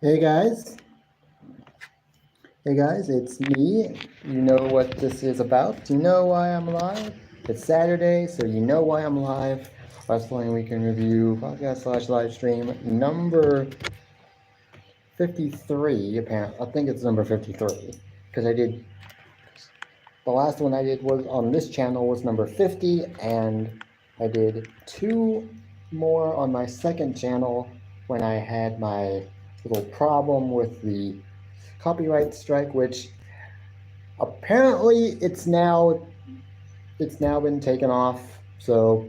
Hey guys, it's me. You know what this is about. You know why I'm live. It's Saturday, so you know why I'm live. Wrestling Weekend Review podcast / live stream number 53. Apparently, I think it's number 53 because the last one I did was on this channel was number 50, and I did two more on my second channel when I had my little problem with the copyright strike, which apparently it's now been taken off. So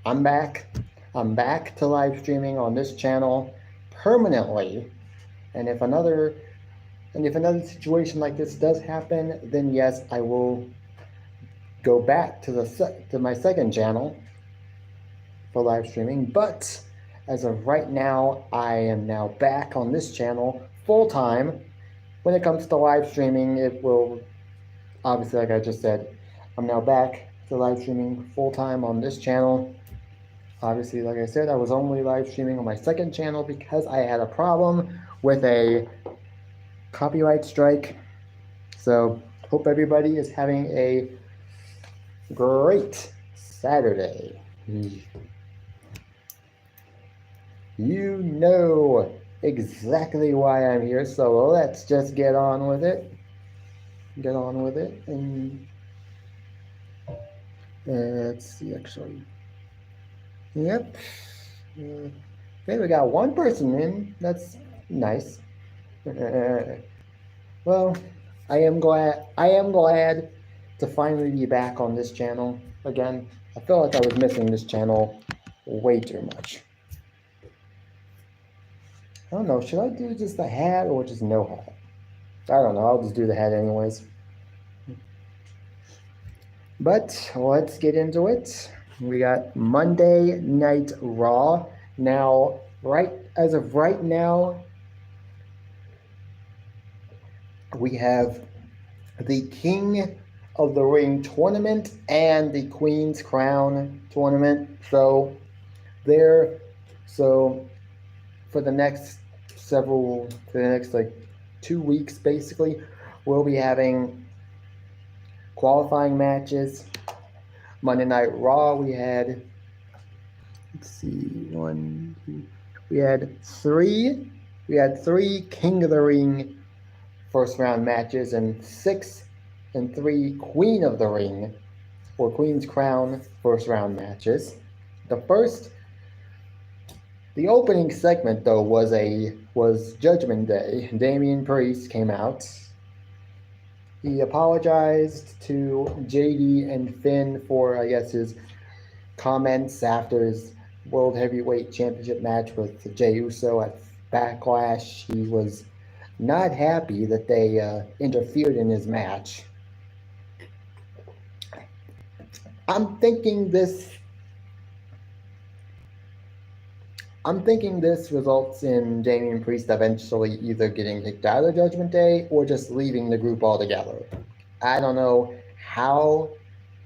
I'm back. I'm back to live streaming on this channel permanently. And if another situation like this does happen, then yes, I will go back to my second channel for live streaming. But as of right now, I am now back on this channel full time. When it comes to live streaming, it will obviously, like I just said, I'm now back to live streaming full time on this channel. Obviously, like I said, I was only live streaming on my second channel because I had a problem with a copyright strike. So, hope everybody is having a great Saturday. You know exactly why I'm here, so let's just get on with it. And let's see, actually. Yep. Okay, we got one person in. That's nice. Well, I am glad to finally be back on this channel again. I feel like I was missing this channel way too much. I don't know, should I do just the hat or just no hat? I don't know, I'll just do the hat anyways. But let's get into it. We got Monday Night Raw. Now, as of right now, we have the King of the Ring tournament and the Queen's Crown tournament. So for the next like 2 weeks basically, we'll be having qualifying matches. Monday Night Raw, we had three King of the Ring first round matches and 3 Queen of the Ring or Queen's Crown first round matches. The opening segment though was Judgment Day. Damian Priest came out. He apologized to JD and Finn for, I guess, his comments after his World Heavyweight Championship match with Jey Uso at Backlash. He was not happy that they interfered in his match. I'm thinking this results in Damian Priest eventually either getting kicked out of Judgment Day or just leaving the group altogether. I don't know how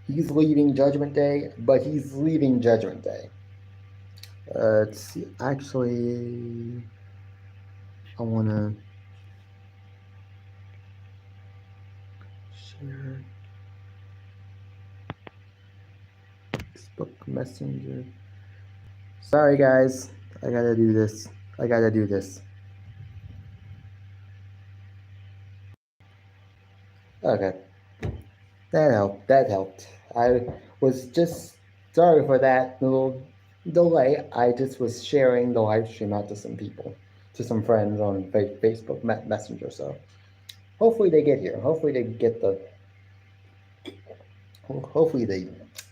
he's leaving Judgment Day, but he's leaving Judgment Day. Let's see. Actually, I want to share Facebook Messenger. Sorry, guys. I gotta do this. Okay. That helped. I was just sorry for that little delay. I just was sharing the live stream out to some people, to some friends on Facebook Messenger. So hopefully they get here. Hopefully they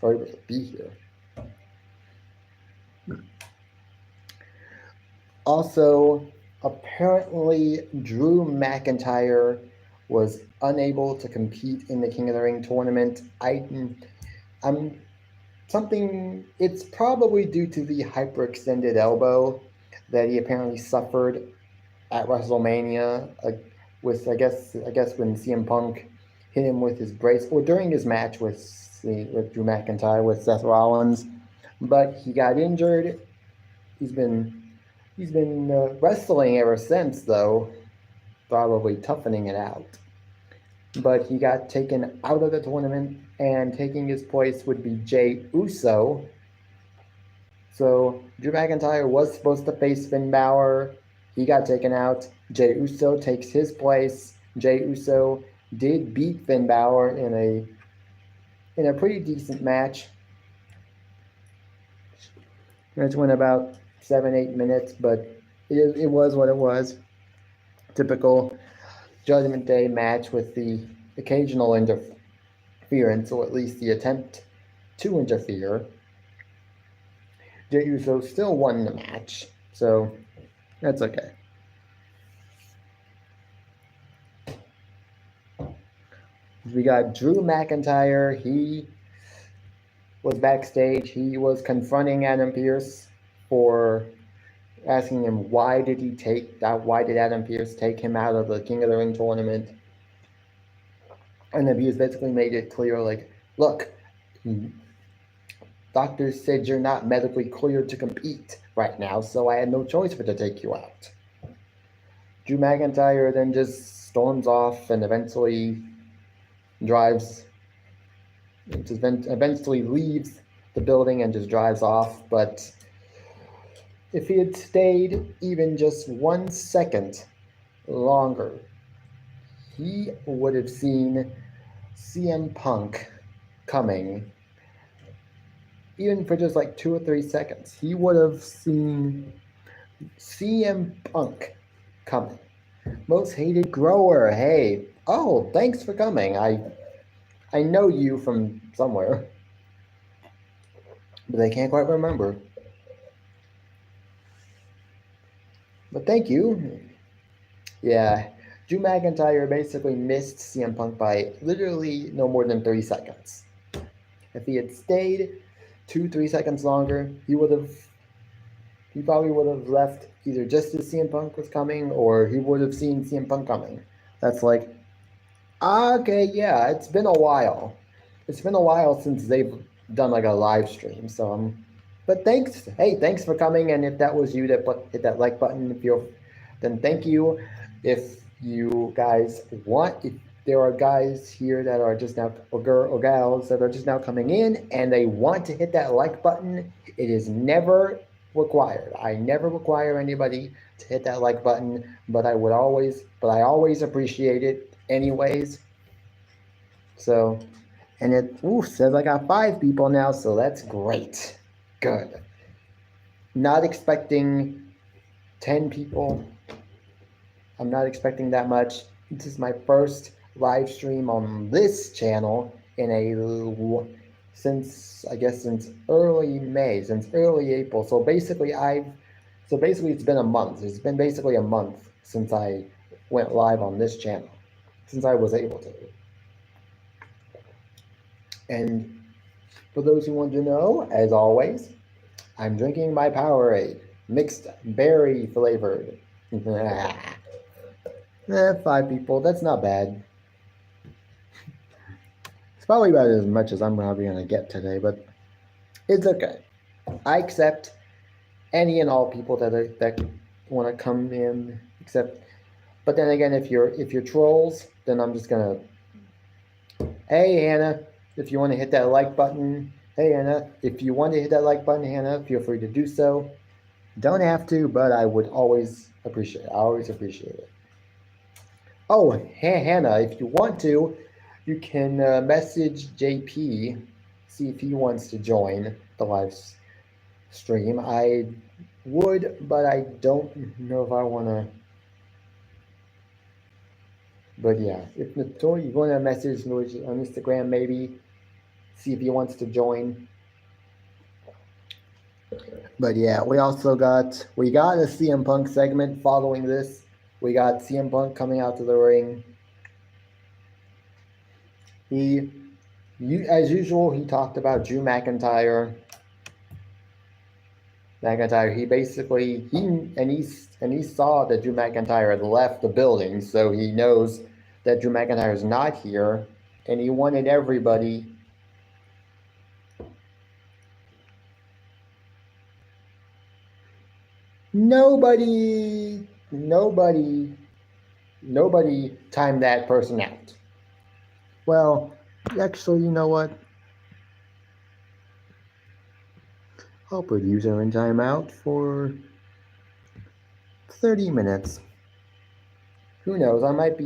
are able to be here. Also, apparently Drew McIntyre was unable to compete in the King of the Ring tournament. It's probably due to the hyperextended elbow that he apparently suffered at WrestleMania with I guess when CM Punk hit him with his brace or during his match with Drew McIntyre with Seth Rollins, but he got injured. He's been He's been wrestling ever since, though, probably toughening it out. But he got taken out of the tournament, and taking his place would be Jey Uso. So Drew McIntyre was supposed to face Finn Balor. He got taken out. Jey Uso takes his place. Jey Uso did beat Finn Balor in a pretty decent match. It went about 7-8 minutes, but it was what it was. Typical Judgment Day match with the occasional interference, or at least the attempt to interfere. Jey Uso still won the match, so that's okay. We got Drew McIntyre. He was backstage. He was confronting Adam Pearce for asking him why did Adam Pearce take him out of the King of the Ring tournament. And then Pearce basically made it clear, like, look, doctors said you're not medically cleared to compete right now, so I had no choice but to take you out. Drew McIntyre then just storms off and eventually leaves the building and just drives off. But if he had stayed even just 1 second longer, he would have seen CM Punk coming. Even for just like 2 or 3 seconds, he would have seen CM Punk coming. Most hated grower. Hey, oh, thanks for coming. I know you from somewhere, but I can't quite remember. But thank you. Yeah, Drew McIntyre basically missed CM Punk by literally no more than 3 seconds. If he had stayed 2-3 seconds longer, he probably would have left either just as CM Punk was coming, or he would have seen CM Punk coming. That's like, okay, yeah, it's been a while. It's been a while since they've done like a live stream, so but thanks. Hey, thanks for coming, and if that was you that hit that like button, then thank you. If you guys want, if there are guys here that are just now, or gals that are just now coming in, and they want to hit that like button, it is never required. I never require anybody to hit that like button, but I always appreciate it anyways. So, and it says I got 5 people now, so that's great. Good. Not expecting 10 people. I'm not expecting that much. This is my first live stream on this channel since early May, since early April. So basically it's been a month. It's been basically a month since I went live on this channel, since I was able to. And for those who want to know, as always, I'm drinking my Powerade, mixed berry flavored. 5 people, that's not bad. It's probably about as much as I'm probably going to get today, but it's okay. I accept any and all people that want to come in, but then again, if you're trolls, then I'm just going to, hey, Hannah, if you want to hit that like button, hey, Hannah, if you want to hit that like button, Hannah, feel free to do so. Don't have to, but I would always appreciate it. I always appreciate it. Oh, Hannah, if you want to, you can message JP, see if he wants to join the live stream. I would, but I don't know if I want to. But yeah, if you want to message on Instagram, maybe see if he wants to join. But yeah, we got a CM Punk segment following this. We got CM Punk coming out to the ring. As usual, he talked about Drew McIntyre. He saw that Drew McIntyre had left the building, so he knows that Drew McIntyre is not here, and he wanted everybody Nobody timed that person out. Well, actually, you know what? I'll put user in timeout for 30 minutes. Who knows? I might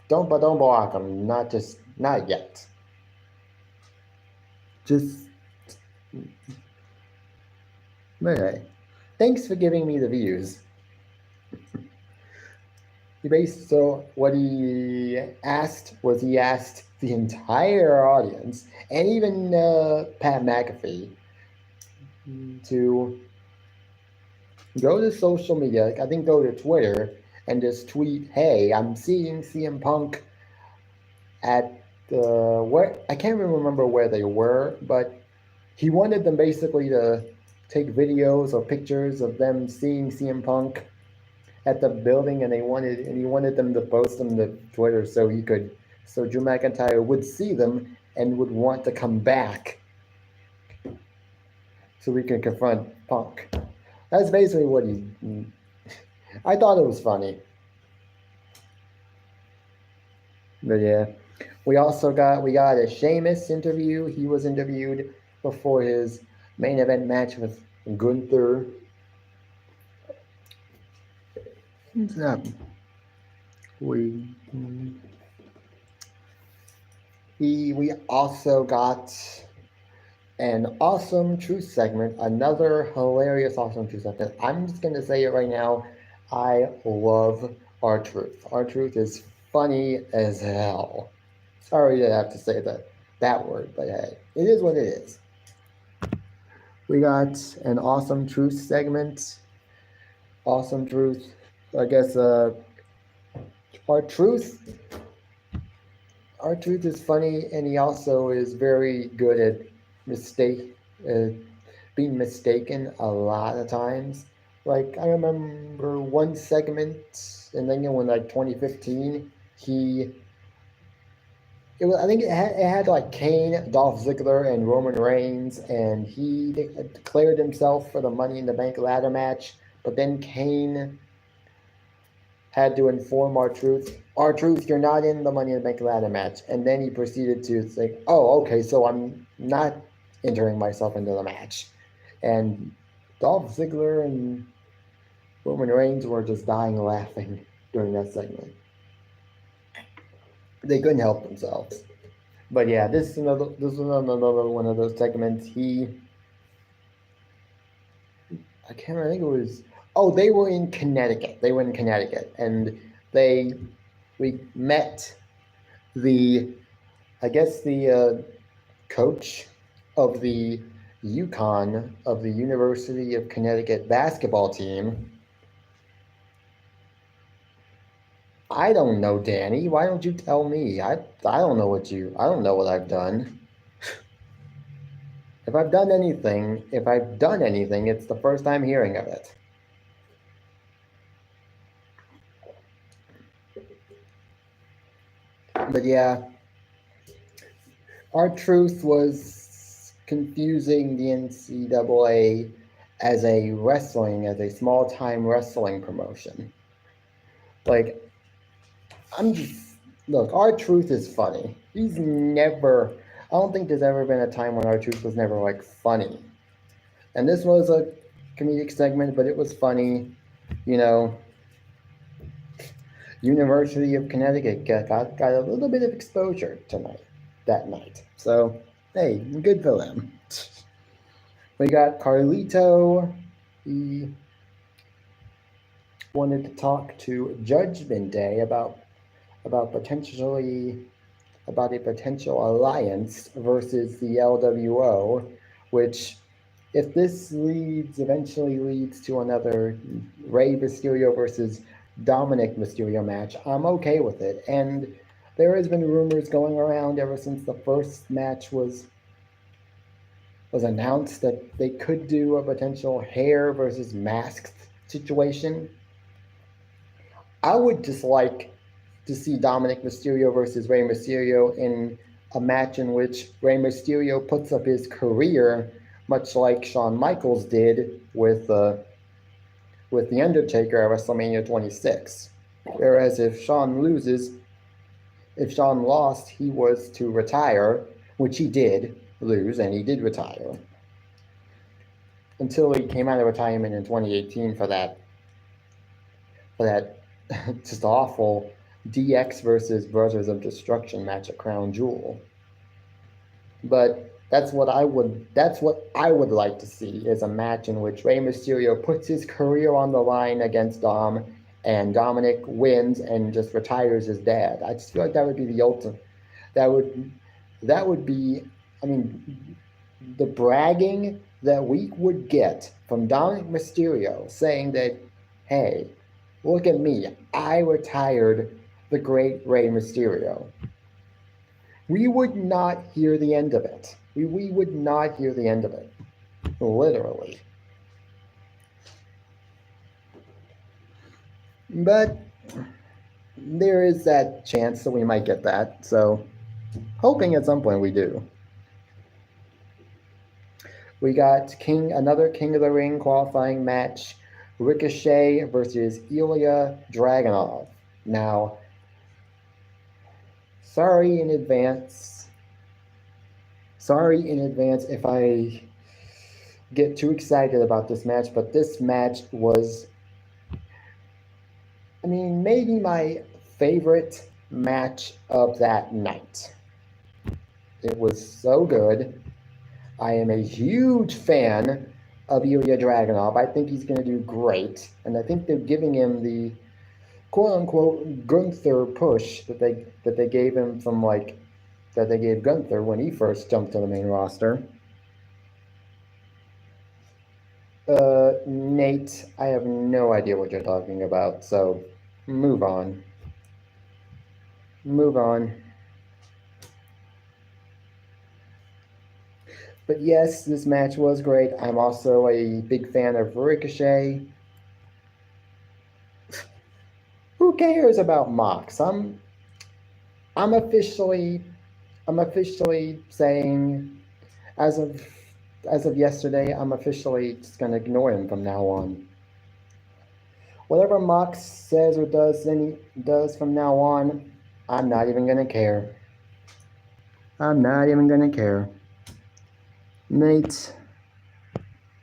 don't block them. Not yet. Just, okay. Thanks for giving me the views. So what he asked was he asked the entire audience and even Pat McAfee to go to social media. I think go to Twitter and just tweet, "Hey, I'm seeing CM Punk at where I can't even remember where they were, but he wanted them basically to take videos or pictures of them seeing CM Punk at the building, and he wanted them to post them to Twitter so Drew McIntyre would see them and would want to come back so we can confront Punk." That's basically what I thought it was funny. But yeah, we got a Sheamus interview. He was interviewed before his main event match with Gunther. We also got an Awesome Truth segment, another hilarious Awesome Truth segment. I'm just gonna say it right now. I love R-Truth. R-Truth is funny as hell. Sorry to have to say that word, but hey, it is what it is. We got an Awesome Truth segment. Awesome Truth, I guess. R-Truth is funny, and he also is very good at being mistaken a lot of times. Like, I remember one segment, and then in like 2015, I think it had like Kane, Dolph Ziggler, and Roman Reigns, and he declared himself for the Money in the Bank ladder match, but then Kane had to inform R-Truth, you're not in the Money in the Bank ladder match. And then he proceeded to say, oh, okay, so I'm not entering myself into the match. And Dolph Ziggler and Roman Reigns were just dying laughing during that segment. They couldn't help themselves. But yeah, this is another one of those segments. I can't remember, I think it was, they were in Connecticut. And we met the coach of the UConn of the University of Connecticut basketball team. I don't know, Danny. Why don't you tell me? I don't know what I've done. If I've done anything, it's the first time hearing of it. But yeah, R-Truth was confusing the NCAA as a small-time wrestling promotion. Like, R-Truth is funny. I don't think there's ever been a time when R-Truth was never, like, funny. And this was a comedic segment, but it was funny. You know, University of Connecticut got a little bit of exposure that night. So, hey, good for them. We got Carlito. He wanted to talk to Judgment Day about a potential alliance versus the LWO, which, if this eventually leads to another Rey Mysterio versus Dominic Mysterio match, I'm okay with it. And there has been rumors going around ever since the first match was announced that they could do a potential hair versus masked situation. I would just like to see Dominic Mysterio versus Rey Mysterio in a match in which Rey Mysterio puts up his career much like Shawn Michaels did with The Undertaker at WrestleMania 26. Whereas if Shawn lost, he was to retire, which he did lose, and he did retire. Until he came out of retirement in 2018 for that just awful DX versus Brothers of Destruction match at Crown Jewel. But that's what I would like to see, is a match in which Rey Mysterio puts his career on the line against Dom, and Dominic wins and just retires his dad. I just feel like that would be the ultimate. That would be, I mean, the bragging that we would get from Dominic Mysterio saying that, hey, look at me, I retired the great Rey Mysterio. We would not hear the end of it. We would not hear the end of it. Literally. But there is that chance that we might get that, so hoping at some point we do. We got another King of the Ring qualifying match, Ricochet versus Ilya Dragunov. Now, sorry in advance if I get too excited about this match, but this match was, I mean, maybe my favorite match of that night. It was so good. I am a huge fan of Ilya Dragunov. I think he's going to do great, and I think they're giving him the quote-unquote Gunther push that they gave him that they gave Gunther when he first jumped to the main roster. Nate, I have no idea what you're talking about, so move on. But yes, this match was great. I'm also a big fan of Ricochet. Who cares about Mox? I'm officially saying, as of yesterday, I'm officially just gonna ignore him from now on. Whatever Mox says or does from now on, I'm not even gonna care. Nate,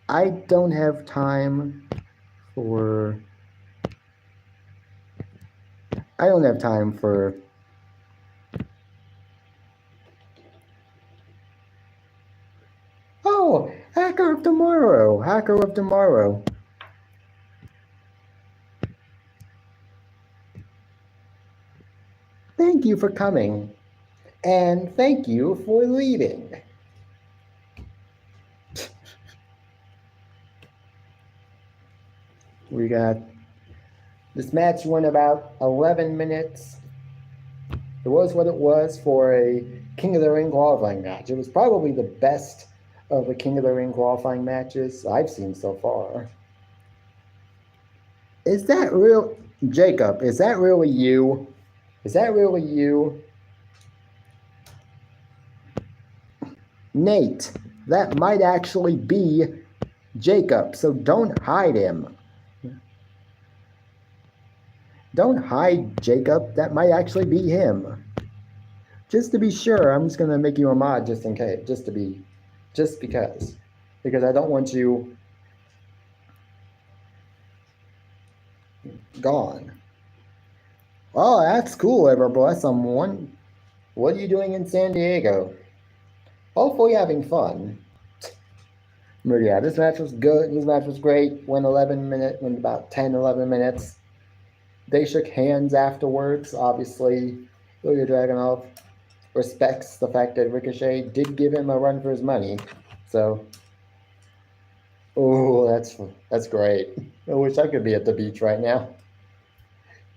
I don't have time for Oh, Hacker of Tomorrow. Thank you for coming, and thank you for leaving. We got, this match went about 11 minutes. It was what it was for a King of the Ring qualifying match. It was probably the best of the King of the Ring qualifying matches I've seen so far. Is that real, Jacob? Is that really you? Nate, that might actually be Jacob, so don't hide him. Don't hide Jacob, that might actually be him. Just to be sure, I'm just gonna make you a mod just in case, just because I don't want you gone. Oh, that's cool, Ever Bless someone. What are you doing in San Diego? Hopefully having fun. But yeah, this match was good. This match was great. Went about 10-11 minutes. They shook hands afterwards. Obviously, Ilya Dragunov respects the fact that Ricochet did give him a run for his money. So, oh, that's great. I wish I could be at the beach right now.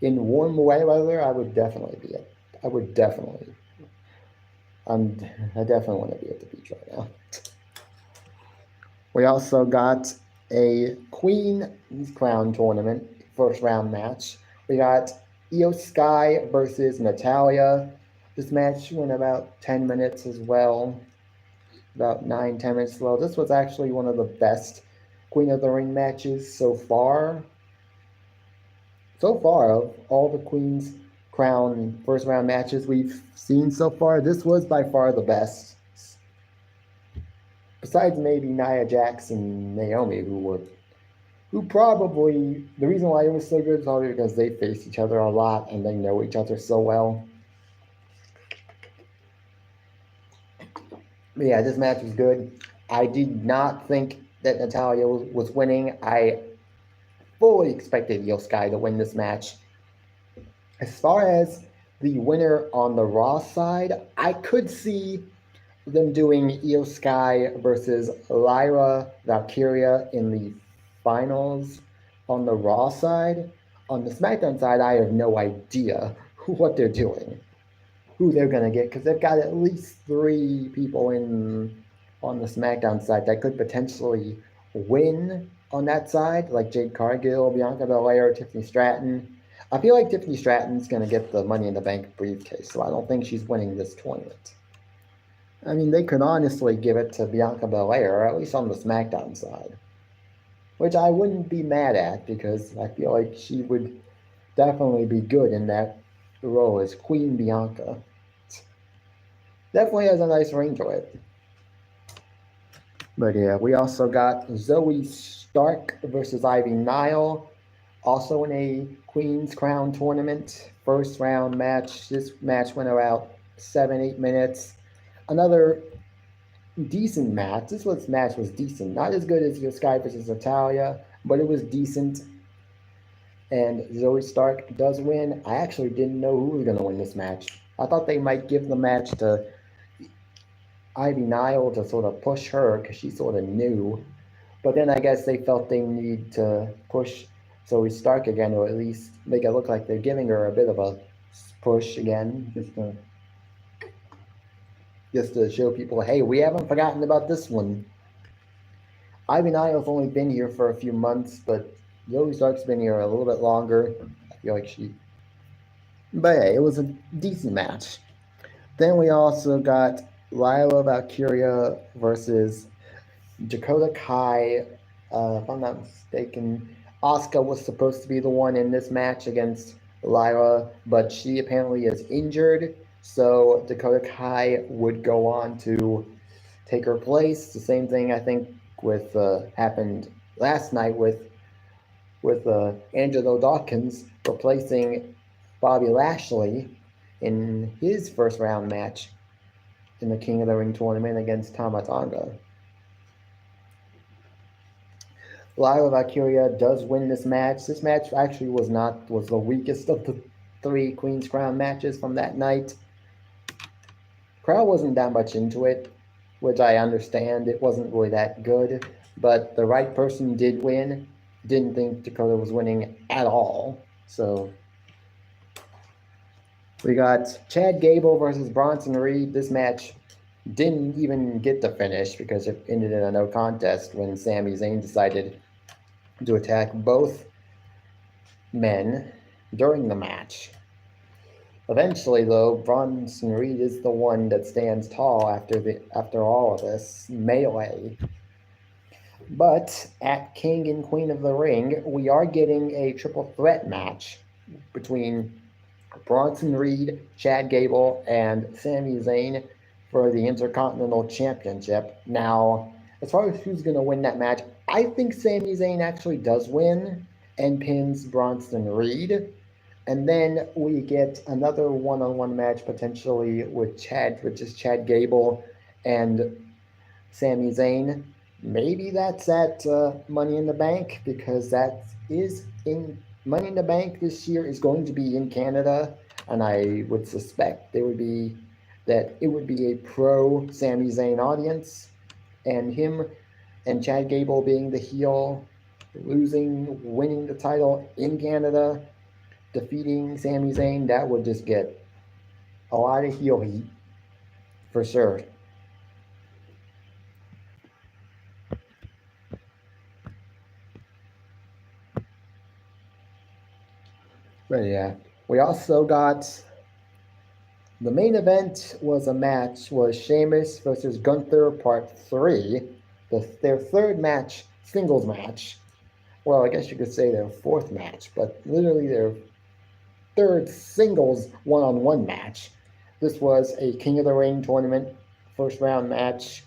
In warm weather, I definitely want to be at the beach right now. We also got a Queen's Crown tournament first round match. We got Io Sky versus Natalya. This match went about 10 minutes as well. about 9-10 minutes slow. This was actually one of the best Queen of the Ring matches so far. So far, of all the Queen's Crown first round matches we've seen so far, this was by far the best. Besides maybe Nia Jax and Naomi, who probably, the reason why it was so good is probably because they face each other a lot and they know each other so well. But yeah, this match was good. I did not think that Natalya was winning. I fully expected Io Sky to win this match. As far as the winner on the Raw side, I could see them doing Io Sky versus Lyra Valkyria in the finals on the Raw side. On the SmackDown side, I have no idea what they're doing, who they're gonna get, because they've got at least 3 people in on the SmackDown side that could potentially win on that side, like Jade Cargill, Bianca Belair, Tiffany Stratton. I feel like Tiffany Stratton's gonna get the Money in the Bank briefcase, so I don't think she's winning this tournament. I mean, they could honestly give it to Bianca Belair, or at least on the SmackDown side, which I wouldn't be mad at because I feel like she would definitely be good in that role as Queen Bianca. Definitely has a nice ring to it. But yeah, we also got Zoe Stark versus Ivy Nile, also in a Queen's Crown tournament. First round match. This match went about 7-8 minutes. Another decent match. This match was decent. Not as good as Io Sky versus Natalya, but it was decent. And Zoe Stark does win. I actually didn't know who was going to win this match. I thought they might give the match to Ivy Nile to sort of push her because she's sort of new. But then I guess they felt they need to push Zoe Stark again, or at least make it look like they're giving her a bit of a push again, just to show people, hey, we haven't forgotten about this one. Ivy Nile's only been here for a few months, but Zoe Stark's been here a little bit longer. I feel like she. But yeah, it was a decent match. Then we also got Lyra Valkyria versus Dakota Kai. If I'm not mistaken, Asuka was supposed to be the one in this match against Lyra, but she apparently is injured. So Dakota Kai would go on to take her place. The same thing I think with happened last night with Angelo Dawkins replacing Bobby Lashley in his first round match in the King of the Ring tournament against Tama Tonga. Lyra Valkyria does win this match. This match actually was the weakest of the 3 Queen's Crown matches from that night. Crowd wasn't that much into it, which I understand. It wasn't really that good, but the right person did win. Didn't think Dakota was winning at all. So we got Chad Gable versus Bronson Reed. This match didn't even get to finish because it ended in a no contest when Sami Zayn decided to attack both men during the match. Eventually, though, Bronson Reed is the one that stands tall after all of this melee. But at King and Queen of the Ring, we are getting a triple threat match between Bronson Reed, Chad Gable, and Sami Zayn for the Intercontinental Championship. Now, as far as who's going to win that match, I think Sami Zayn actually does win and pins Bronson Reed. And then we get another one-on-one match potentially with Chad Gable and Sami Zayn. Maybe that's at Money in the Bank, because that is in Money in the Bank this year is going to be in Canada, and I would suspect it would be a pro Sami Zayn audience, and him and Chad Gable being the heel, winning the title in Canada, defeating Sami Zayn, that would just get a lot of heel heat for sure. But yeah, we also got The main event was Sheamus versus Gunther Part 3, their third match, singles match. Well, I guess you could say their fourth match, but literally their third singles one-on-one match. This was a King of the Ring tournament first round match.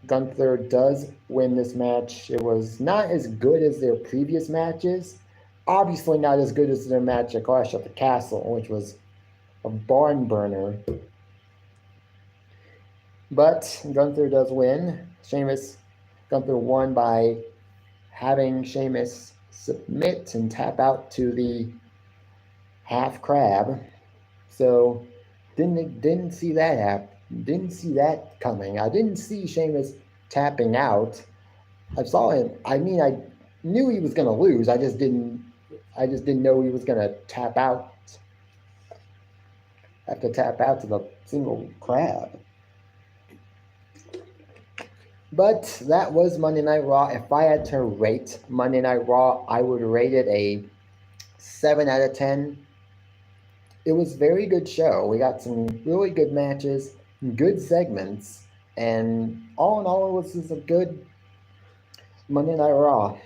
Gunther does win this match. It was not as good as their previous matches. Obviously not as good as their match at Clash at the Castle, which was a barn burner. But Gunther does win. Gunther won by having Sheamus submit and tap out to the half crab. So didn't see that happen. Didn't see that coming. I didn't see Sheamus tapping out. I saw him. I mean, I knew he was going to lose. I just didn't know he was going to tap out. Have to tap out to the single crab. But that was Monday Night Raw. If I had to rate Monday Night Raw, I would rate it a 7 out of 10. It was a very good show. We got some really good matches, good segments, and all in all, it was just a good Monday Night Raw.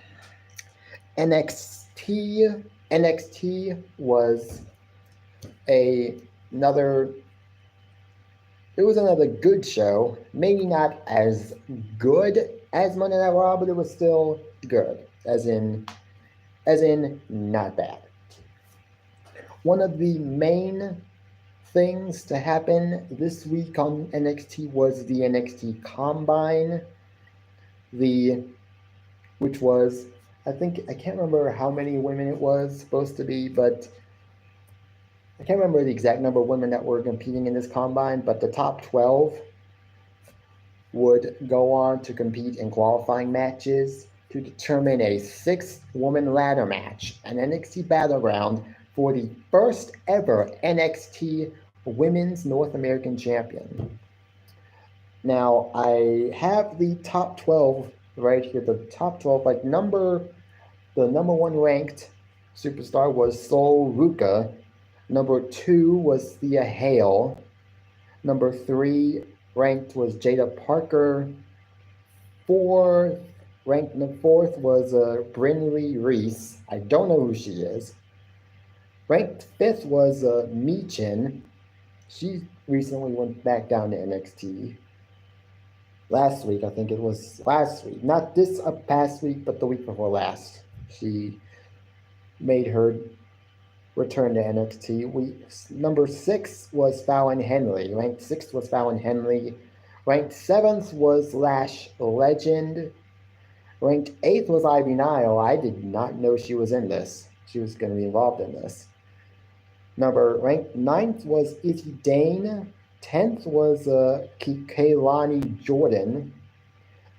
NXT was another good show. Maybe not as good as Monday Night Raw, but it was still good, as in not bad. One of the main things to happen this week on NXT was the NXT Combine, which was, I can't remember how many women it was supposed to be, but I can't remember the exact number of women that were competing in this combine, but the top 12 would go on to compete in qualifying matches to determine a 6-woman ladder match, an NXT Battleground, for the first ever NXT Women's North American Champion. Now, I have the top 12 right here. The top 12, the number 1 ranked superstar was Sol Ruka. Number 2 was Thea Hale. Number 3 ranked was Jada Parker. Ranked in the 4th was Brinley Reese. I don't know who she is. Ranked 5th was Michin. She recently went back down to NXT. Last week, I think it was last week. Not this past week, but the week before last. She made her return to NXT. Number 6 was Fallon Henley. Ranked 6th was Fallon Henley. Ranked 7th was Lash Legend. Ranked 8th was Ivy Nile. I did not know she was in this. She was going to be involved in this. Ranked 9th was Izzy Dane. 10th was Kaylani Jordan.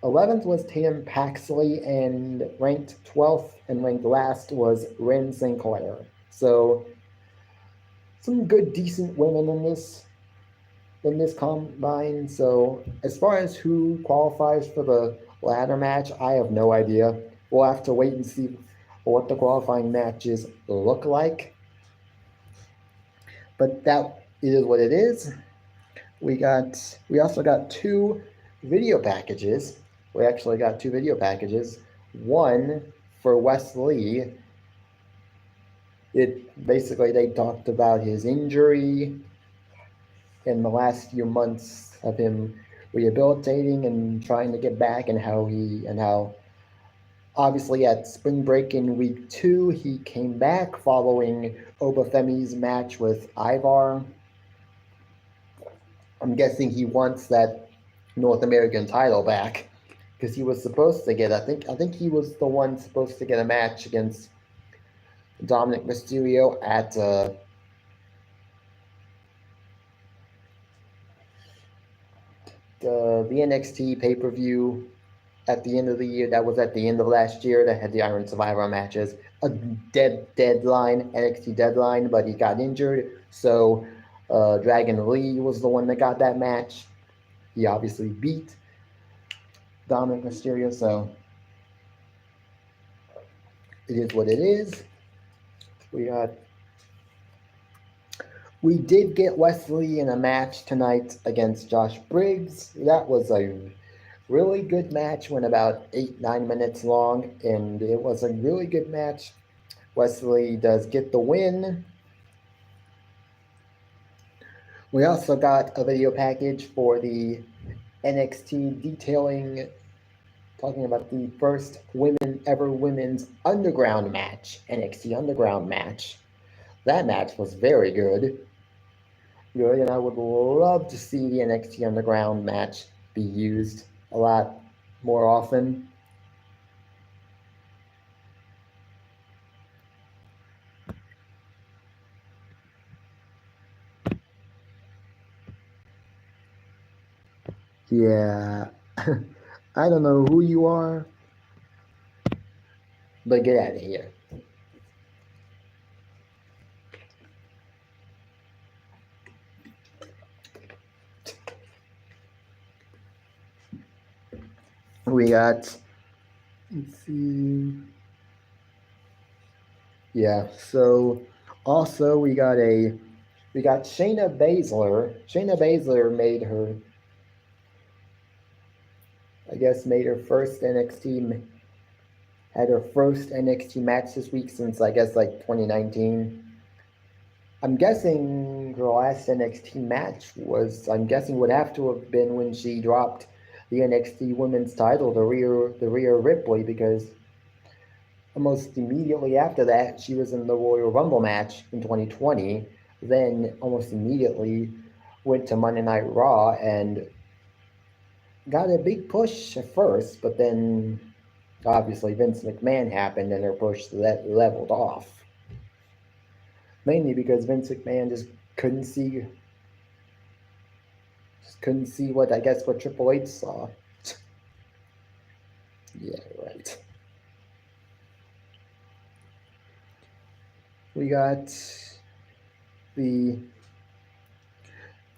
11th was Tatum Paxley, and ranked 12th and ranked last was Ren Sinclair. So some good, decent women in this combine. So as far as who qualifies for the ladder match, I have no idea. We'll have to wait and see what the qualifying matches look like. But that is what it is. We also got 2 video packages. We actually got 2 video packages. One for Wes Lee. They talked about his injury in the last few months of him rehabilitating and trying to get back, and how obviously at spring break in week 2 he came back following Obafemi's match with Ivar. I'm guessing he wants that North American title back, because he was supposed to get, I think he was the one supposed to get a match against Dominic Mysterio at the NXT pay-per-view at the end of the year. That was at the end of last year. That had the Iron Survivor matches. A NXT deadline, but he got injured. So Dragon Lee was the one that got that match. He obviously beat Dominic Mysterio, so it is what it is. We got We did get Wesley in a match tonight against Josh Briggs. That was a really good match, went about 8-9 minutes long, and it was a really good match. Wesley does get the win. We also got a video package for the NXT detailing, talking about the first women's underground match, NXT underground match. That match was very good. Good, and I would love to see the NXT underground match be used a lot more often. Yeah, I don't know who you are, but get out of here. We got, let's see. Yeah, so also we got Shayna Baszler. Shayna Baszler made her first NXT, had her first NXT match this week since I guess like 2019. I'm guessing her last NXT match would have to have been when she dropped the NXT Women's title to Rhea Ripley, because almost immediately after that she was in the Royal Rumble match in 2020. Then almost immediately went to Monday Night Raw and got a big push at first, but then obviously Vince McMahon happened and her push leveled off. Mainly because Vince McMahon just couldn't see what Triple H saw. Yeah, right. We got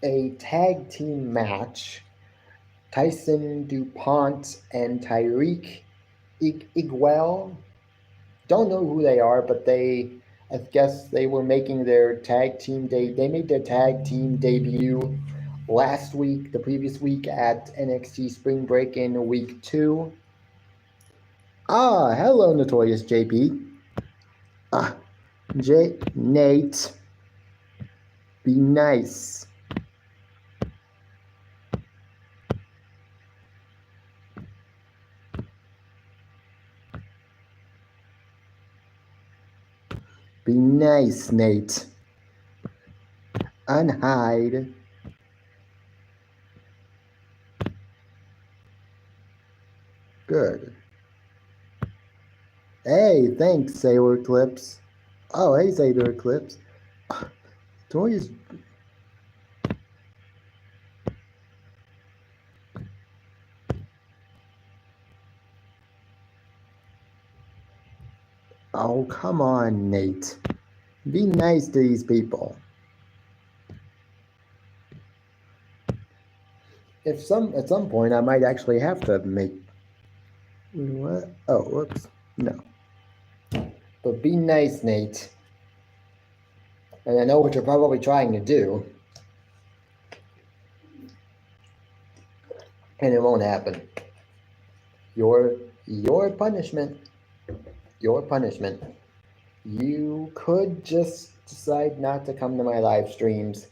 a tag team match. Tyson DuPont and Tyreek Iguel. Don't know who they are, but I guess they were making their tag team they made their tag team debut the previous week at NXT Spring Break in week 2. Hello, Notorious JP. Nate. Be nice. Be nice, Nate. Unhide. Good. Hey, thanks, Sailor Clips. Oh, hey, Sailor Clips. Toys. Oh, come on, Nate. Be nice to these people. At some point, I might actually have to make. What? Oh, whoops. No. But be nice, Nate. And I know what you're probably trying to do. And it won't happen. Your punishment. Your punishment. You could just decide not to come to my live streams.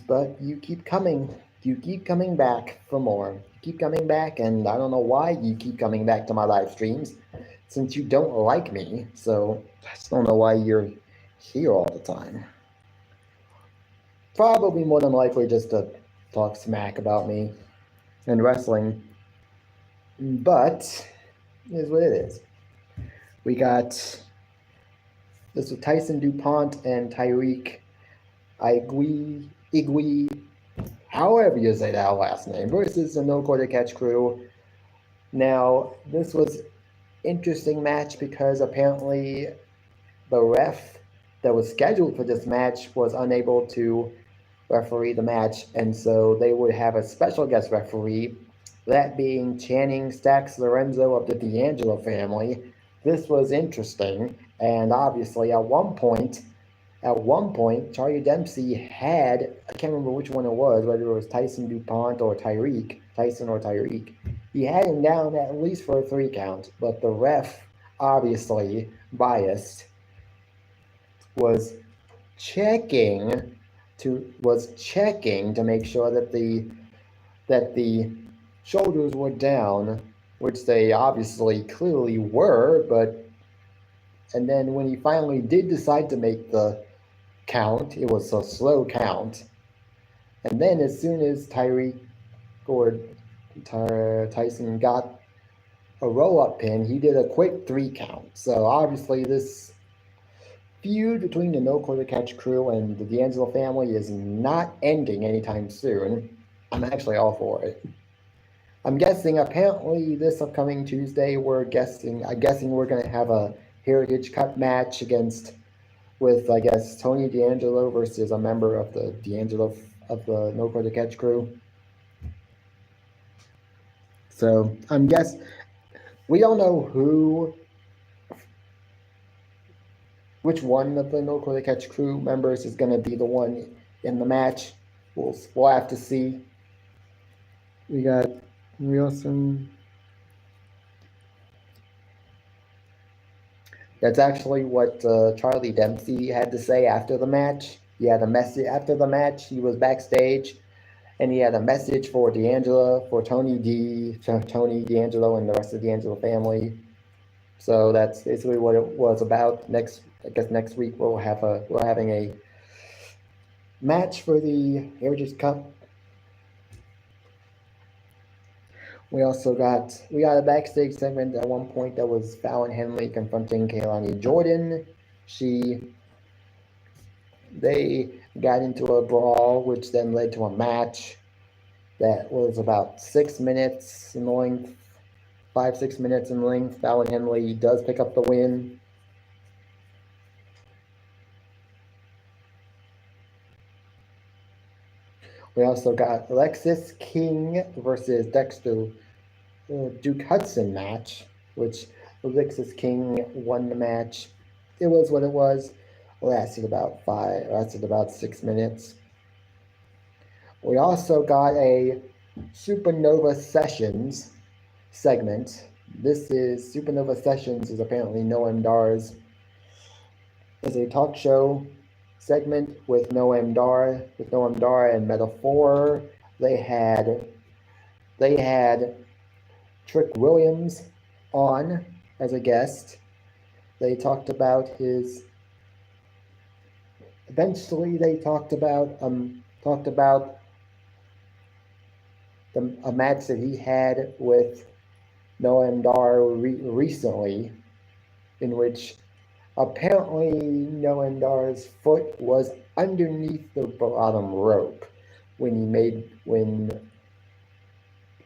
But you keep coming. You keep coming back for more. You keep coming back, and I don't know why you keep coming back to my live streams, since you don't like me. So I just don't know why you're here all the time. Probably more than likely just to talk smack about me and wrestling. But it is what it is. We got this with Tyson DuPont and Tyreek Igui, however you say that last name, versus the No Quarter Catch crew. Now, this was interesting match because apparently the ref that was scheduled for this match was unable to referee the match, and so they would have a special guest referee, that being Channing Stacks Lorenzo of the D'Angelo family. This was interesting, and obviously at one point at one point, Charlie Dempsey had, I can't remember which one it was, whether it was Tyson DuPont or Tyson or Tyreek. He had him down at least for a 3 count, but the ref, obviously biased, was checking to make sure that the shoulders were down, which they obviously clearly were, and then when he finally did decide to make the count, it was a slow count. And then as soon as Tyson got a roll-up pin, he did a quick 3 count. So obviously this feud between the No Quarter Catch crew and the D'Angelo family is not ending anytime soon. I'm actually all for it. I'm guessing apparently this upcoming Tuesday I'm guessing we're gonna have a Heritage Cup match with I guess Tony D'Angelo versus a member of the No Quarter Catch crew. So we don't know which one of the No Quarter Catch crew members is going to be the one in the match. We'll have to see. We got Wilson. That's actually what Charlie Dempsey had to say after the match. He had a message after the match. He was backstage, and he had a message for Tony D'Angelo, and the rest of the D'Angelo family. So that's basically what it was about. I guess next week we're having a match for the Heritage Cup. We got a backstage segment at one point that was Fallon Henley confronting Kehlani Jordan. They got into a brawl, which then led to a match that was about 6 minutes in length, 5-6 minutes in length. Fallon Henley does pick up the win. We also got Alexis King versus Dexter Duke Hudson match, which Alexis King won the match. It was what it was. Lasted about 6 minutes. We also got a Supernova Sessions segment. Supernova Sessions is apparently Noam Dar's. It's a talk show segment with Noam Dar and Metaphor. They had Trick Williams on as a guest. They talked about eventually they talked about a match that he had with Noam Dar recently, in which apparently Noam Dar's foot was underneath the bottom rope when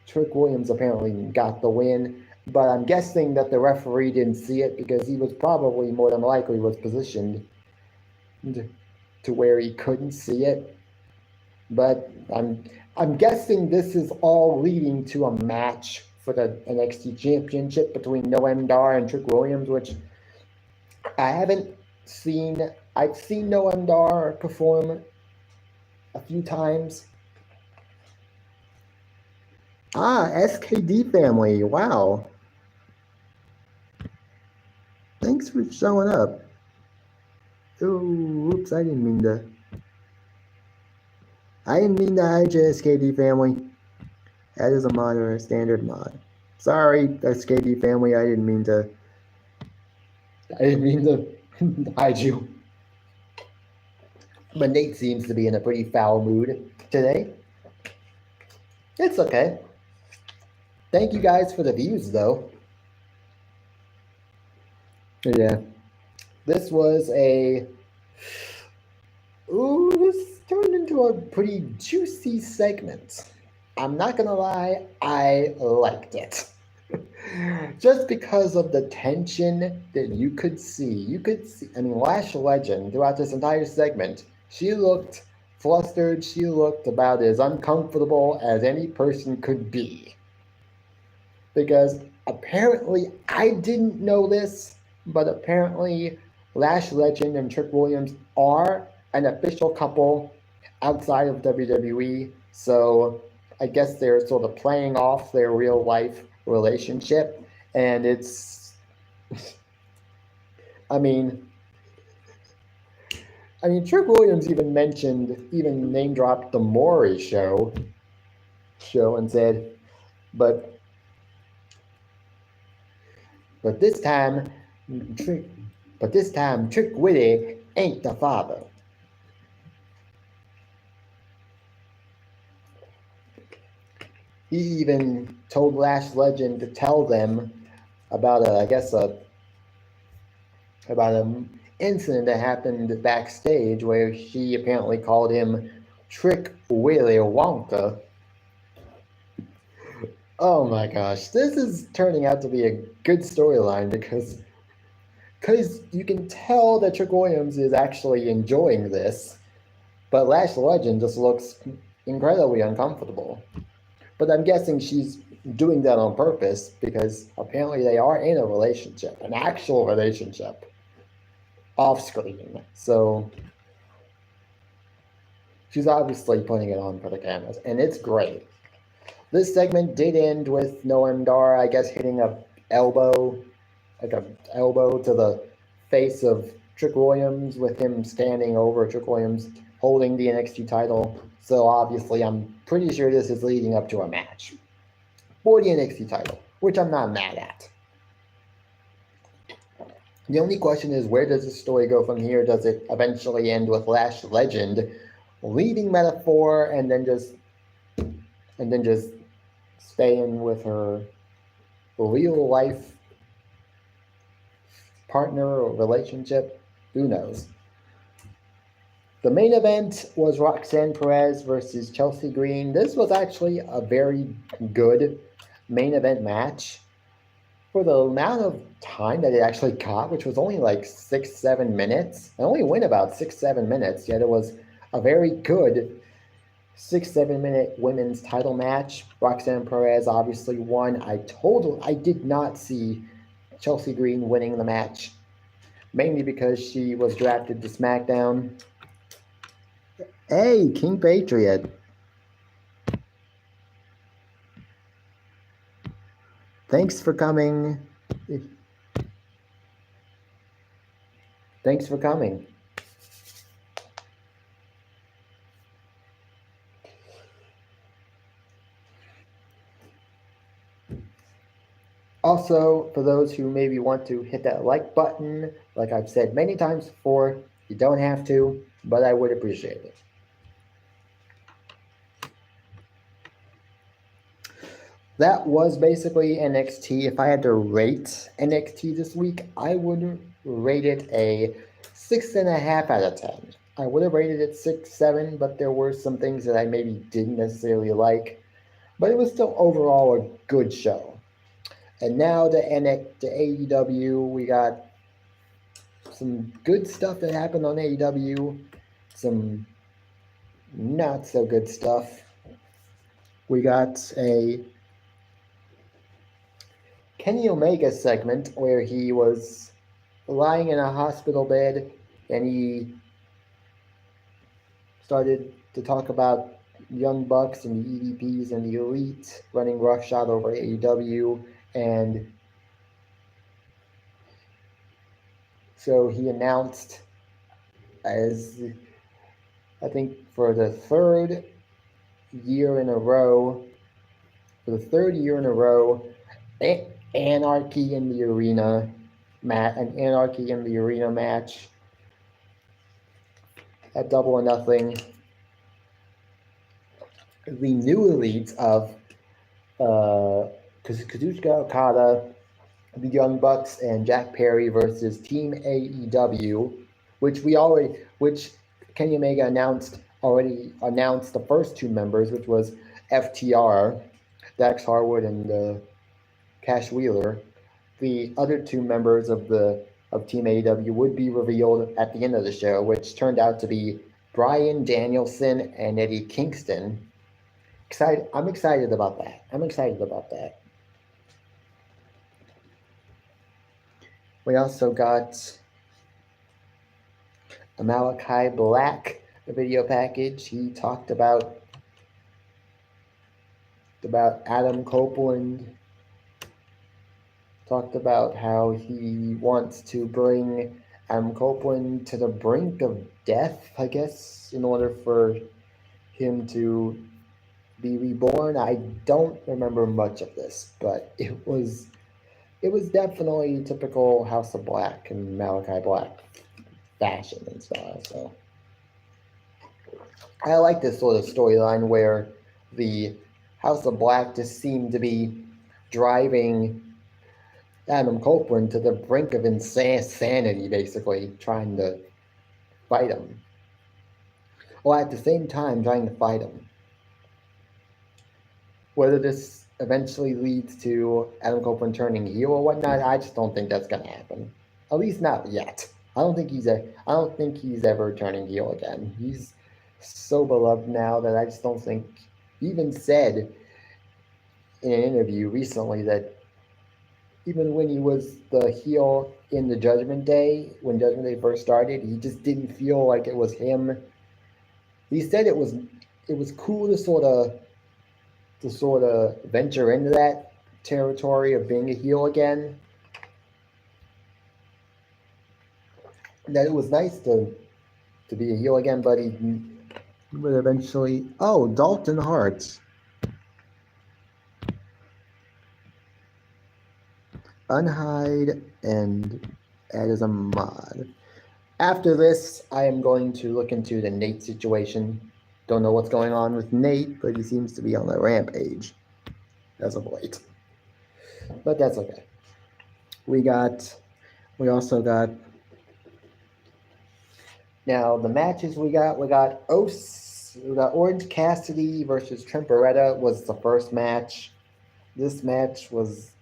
Trick Williams apparently got the win. But I'm guessing that the referee didn't see it because he was probably more than likely positioned to where he couldn't see it. But I'm guessing this is all leading to a match for the NXT Championship between Noam Dar and Trick Williams, which I haven't seen. I've seen Noam Dar perform a few times. SKD family, wow. Thanks for showing up. Oh, oops, I didn't mean to hide your SKD family. That is a mod or a standard mod. Sorry, SKD family, I didn't mean to hide you. But Nate seems to be in a pretty foul mood today. It's okay. Thank you guys for the views, though. Yeah. This turned into a pretty juicy segment. I'm not gonna lie, I liked it. Just because of the tension that you could see. Lash Legend, throughout this entire segment, she looked flustered. She looked about as uncomfortable as any person could be. Because apparently, I didn't know this, but apparently Lash Legend and Trick Williams are an official couple outside of WWE, so I guess they're sort of playing off their real life relationship, and it's, I mean, Trick Williams even name dropped the Maury show and said, but but this time, Trick, Trick Willie ain't the father. He even told Lash Legend to tell them about about an incident that happened backstage where she apparently called him Trick Willy Wonka. Oh my gosh, this is turning out to be a good storyline because you can tell that Trick Williams is actually enjoying this, but Lash Legend just looks incredibly uncomfortable. But I'm guessing she's doing that on purpose because apparently they are in a relationship, an actual relationship, off screen. So she's obviously putting it on for the cameras, and it's great. This segment did end with Noam Dar, I guess, hitting a elbow to the face of Trick Williams, with him standing over Trick Williams holding the NXT title. So obviously, I'm pretty sure this is leading up to a match for the NXT title, which I'm not mad at. The only question is, where does the story go from here? Does it eventually end with Lash Legend leaving Meta-Four and then just staying with her real life partner or relationship? Who knows? The main event was Roxanne Perez versus Chelsea Green. This was actually a very good main event match for the amount of time that it actually got, which was only like 6-7 minutes. It only went about 6-7 minutes, yet it was a very good 6-7 minute women's title match. Roxanne Perez obviously won. I did not see Chelsea Green winning the match, mainly because she was drafted to SmackDown. Hey, King Patriot. Thanks for coming. Thanks for coming. Also, for those who maybe want to hit that like button, like I've said many times before, you don't have to, but I would appreciate it. That was basically NXT. If I had to rate NXT this week, I would rate it a 6.5 out of 10. I would have rated it 6-7, but there were some things that I maybe didn't necessarily like. But it was still overall a good show. And now the AEW, we got some good stuff that happened on AEW, some not so good stuff. We got a Kenny Omega segment where he was lying in a hospital bed and he started to talk about Young Bucks and the EVPs and the Elite running roughshod over AEW, and so he announced, as I think for the third year in a row, Anarchy in the Arena match at Double or Nothing. The new elites of Kazuchika Okada, the Young Bucks, and Jack Perry versus Team AEW, which Kenny Omega already announced the first two members, which was FTR, Dax Harwood and Cash Wheeler. The other two members of Team AEW would be revealed at the end of the show, which turned out to be Bryan Danielson and Eddie Kingston. I'm excited about that. We also got Malachi Black video package. He talked about Adam Copeland, talked about how he wants to bring Adam Copeland to the brink of death, I guess, in order for him to be reborn. I don't remember much of this, but it was definitely typical House of Black and Malachi Black fashion and style. So I like this sort of storyline where the House of Black just seemed to be driving Adam Copeland to the brink of insanity, basically, trying to fight him. While at the same time trying to fight him. Whether this eventually leads to Adam Copeland turning heel or whatnot, I just don't think that's going to happen. At least not yet. I don't think he's ever turning heel again. He's so beloved now that I just don't think. He even said in an interview recently that even when he was the heel in the Judgment Day, when Judgment Day first started, he just didn't feel like it was him. He said it was cool to sort of venture into that territory of being a heel again. That it was nice to be a heel again, but he would eventually. Oh, Dalton Hart. Unhide and add as a mod. After this, I am going to look into the Nate situation. Don't know what's going on with Nate, but he seems to be on a rampage as of late. But that's okay. We also got now the matches we got Orange Cassidy versus Trent Beretta was the first match. This match was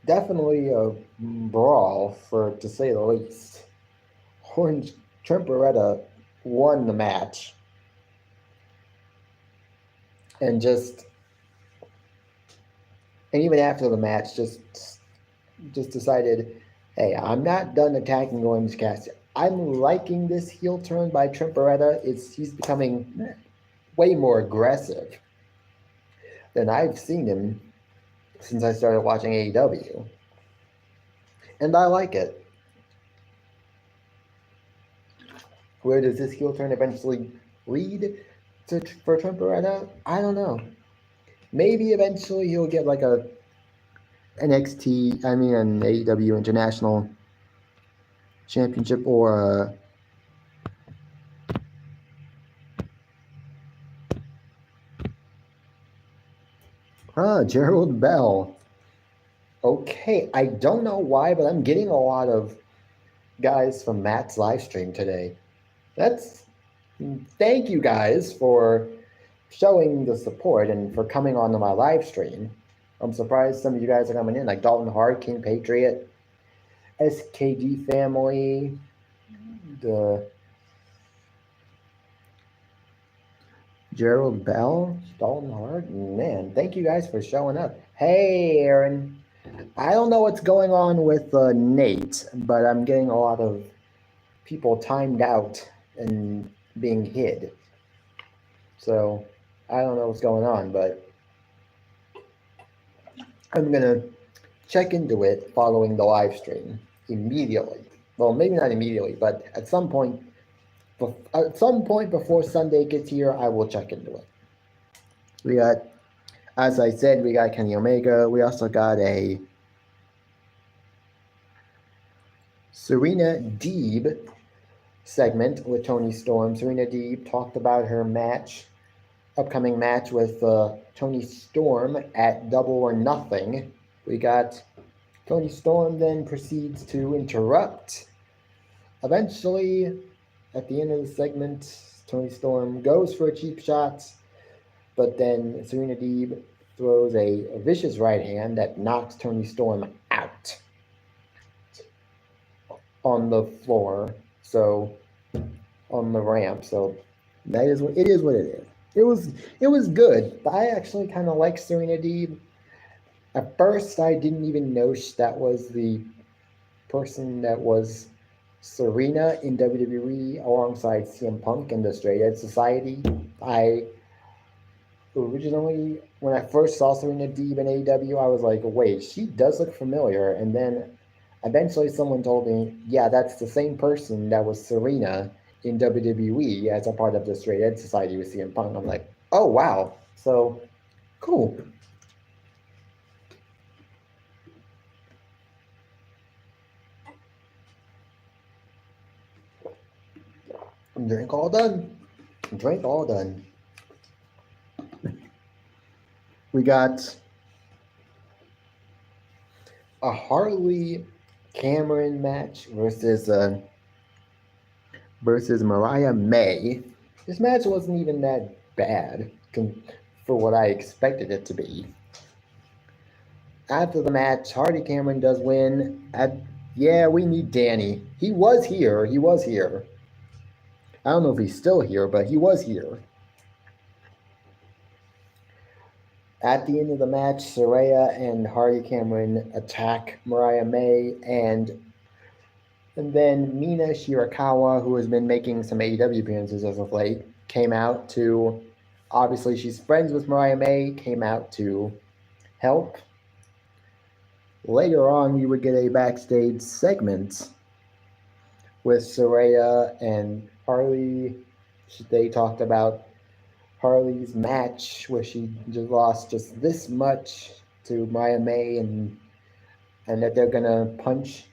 definitely a brawl, to say the least. Trent Beretta won the match. And even after the match, just decided, hey, I'm not done attacking Orange Cassidy. I'm liking this heel turn by Trent Beretta. He's becoming way more aggressive than I've seen him since I started watching AEW. And I like it. Where does this heel turn eventually lead for Trent Beretta? I don't know. Maybe eventually he'll get like an AEW International Championship or Gerald Bell. Okay, I don't know why, but I'm getting a lot of guys from Matt's live stream today. Thank you guys for showing the support and for coming on to my live stream. I'm surprised some of you guys are coming in, like Dalton Hart, King Patriot, SKG Family, the Gerald Bell, Dalton Hart. Man, thank you guys for showing up. Hey, Aaron. I don't know what's going on with Nate, but I'm getting a lot of people timed out and being hid. So I don't know what's going on, but I'm going to check into it following the live stream immediately. Well, maybe not immediately, but at some point before Sunday gets here, I will check into it. We got, as I said, we got Kenny Omega. We also got a Serena Deeb segment with Toni Storm. Serena Deeb talked about her upcoming match with Toni Storm at Double or Nothing. We got Toni Storm then proceeds to interrupt. Eventually, at the end of the segment, Toni Storm goes for a cheap shot, but then Serena Deeb throws a vicious right hand that knocks Toni Storm out on the floor, so on the ramp. So it is what it is. It was good. I actually kind of like Serena Deeb. At first, I didn't even know that was the person that was Serena in WWE alongside CM Punk in the Straight Edge Society. I originally, when I first saw Serena Deeb in AEW, I was like, wait, she does look familiar. And then eventually someone told me, yeah, that's the same person that was Serena in WWE as a part of the Straight Edge Society with CM Punk. I'm like, oh, wow. So, cool. Drink all done. Drink all done. We got a Harley Cameron match versus Mariah May. This match wasn't even that bad for what I expected it to be. After the match, Harley Cameron does win. Yeah, we need Danny. He was here. He was here. I don't know if he's still here, but he was here. At the end of the match, Saraya and Harley Cameron attack Mariah May, and then Mina Shirakawa, who has been making some AEW appearances as of late, came out to, obviously she's friends with Mariah May, came out to help. Later on, we would get a backstage segment with Saraya and Harley. They talked about Harley's match where she just lost just this much to Mariah May, and that they're gonna punch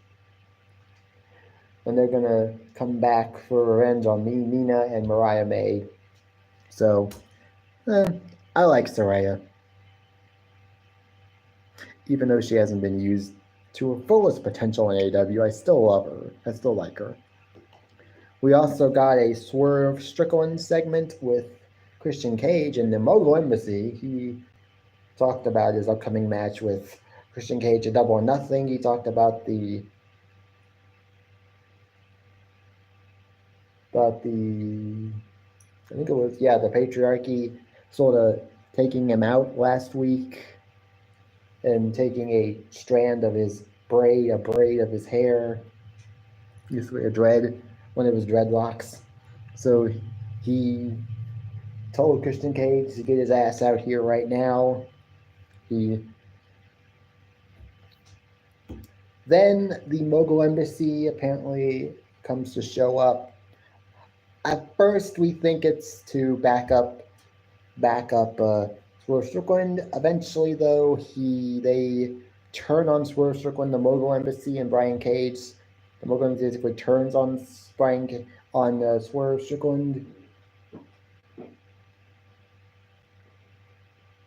and they're gonna come back for revenge on Nina and Mariah May. So, I like Saraya. Even though she hasn't been used to her fullest potential in AEW, I still love her. I still like her. We also got a Swerve Strickland segment with Christian Cage in the Mogul Embassy. He talked about his upcoming match with Christian Cage at Double or Nothing. He talked about the I think it was, the patriarchy sort of taking him out last week and taking a strand of his braid of his hair, usually a dread, one of his dreadlocks. So he told Christian Cage to get his ass out here right now. Then the Mogul Embassy apparently comes to show up. At first, we think it's to back up Swerve Strickland. Eventually, though, they turn on Swerve Strickland, the Mogul Embassy, and Brian Cage. The Mogul Embassy basically turns on Swerve Strickland.